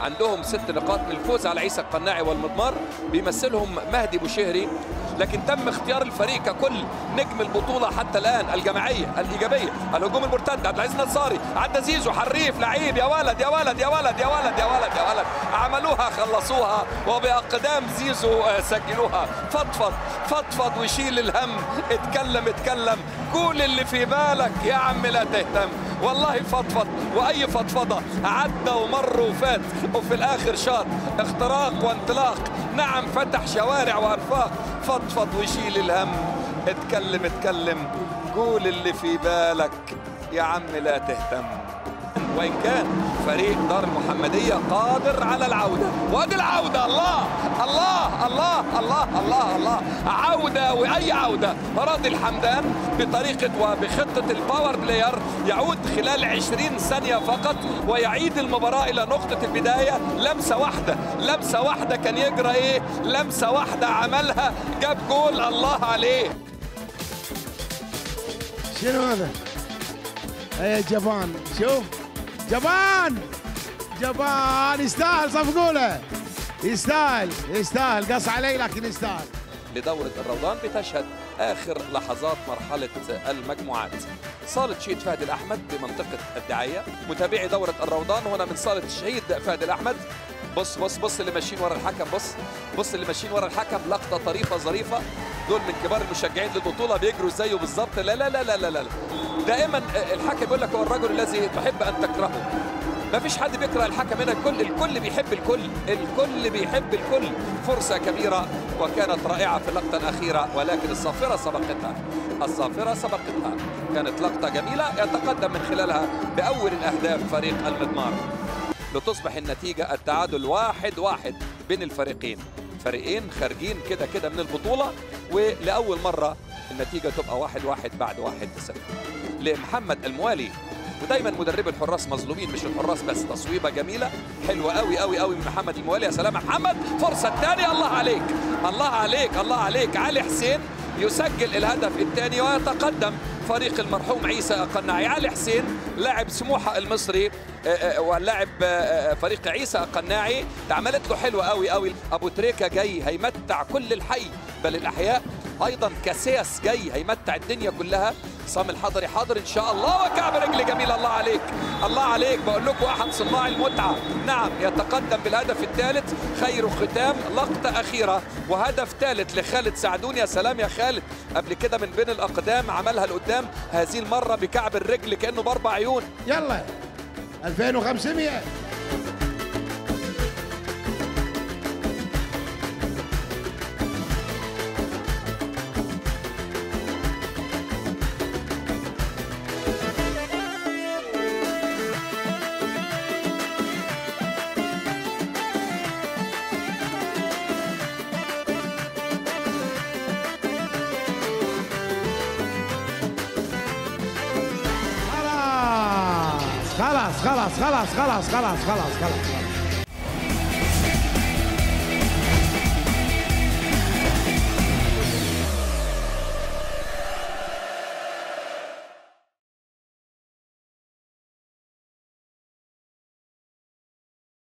عندهم 6 نقاط من الفوز على عيسى القناعي والمضمار، بيمثلهم مهدي بوشهري. لكن تم اختيار الفريق ككل نجم البطوله حتى الان الجماعيه الايجابيه. الهجوم المرتد عبد العزيز نصاري، عدى زيزو حريف لعيب، يا ولد يا ولد يا ولد يا ولد يا ولد يا ولد، عملوها خلصوها وباقدام زيزو سجلوها. فضفض فضفض وشيل الهم، اتكلم قول اللي في بالك يا عم لا تهتم. والله فضفض، واي فضفضه عدى ومر وفات، وفي الاخر شاط اختراق وانطلاق. نعم فتح شوارع وارفاق. فضفض وشيل الهم، اتكلم قول اللي في بالك يا عم لا تهتم. وإن كان فريق دار المحمدية قادر على العودة، وادي العودة. الله الله الله الله الله الله، عودة وأي عودة. راضي الحمدان بطريقة وبخطة الباور بلاير يعود خلال 20 ثانية فقط ويعيد المباراة إلى نقطة البداية. لمسة واحدة كان يجرى إيه؟ لمسة واحدة عملها، جاب جول. الله عليه. شنو هذا؟ يا جبان، شوف جبان يستاهل، صفقوا له، يستاهل قص علي لكن يستاهل. لدورة الروضان بتشهد آخر لحظات مرحلة المجموعات. صالة شهيد فهد الأحمد بمنطقة الدعاية. متابعي دورة الروضان هنا من صالة شهيد فهد الأحمد. بص اللي ماشيين ورا الحكم، بص اللي ماشيين ورا الحكم. لقطة طريفة ظريفة، دول من كبار المشجعين للبطولة بيجروا زيه بالظبط. لا لا لا لا لا، دائما الحكم يقول لك هو الرجل الذي تحب أن تكرهه. ما فيش حد بيكره الحكم هنا، الكل بيحب الكل بيحب الكل. فرصة كبيرة وكانت رائعة في اللقطة الأخيرة، ولكن الصافرة سبقتها. كانت لقطة جميلة يتقدم من خلالها بأول الأهداف فريق المضمار، لتصبح النتيجة التعادل 1-1 بين الفريقين. فريقين خارجين كده من البطولة، ولأول مرة النتيجة تبقى 1-1 بعد 1-0 لمحمد الموالي. ودايما مدربي الحراس مظلومين، مش الحراس بس. تصويبه جميله حلوه قوي من محمد الموالي. يا سلام يا محمد، فرصه الثانيه. الله عليك علي حسين يسجل الهدف الثاني ويتقدم فريق المرحوم عيسى القناعي. علي حسين لاعب سموحه المصري ولاعب فريق عيسى القناعي، عملت له حلوه قوي. ابو تريكه جاي هيمتع كل الحي بل الاحياء ايضا. كاسياس جاي هيمتع الدنيا كلها. صام الحضري حاضر ان شاء الله، وكعب رجل جميل. الله عليك بقول لكم احد صناع المتعه. نعم يتقدم بالهدف الثالث. خير ختام، لقطه اخيره وهدف ثالث لخالد سعدون. يا سلام يا خالد، قبل كده من بين الاقدام عملها لقدام، هذه المره بكعب الرجل كانه باربع عيون. يلا 2500. خلاص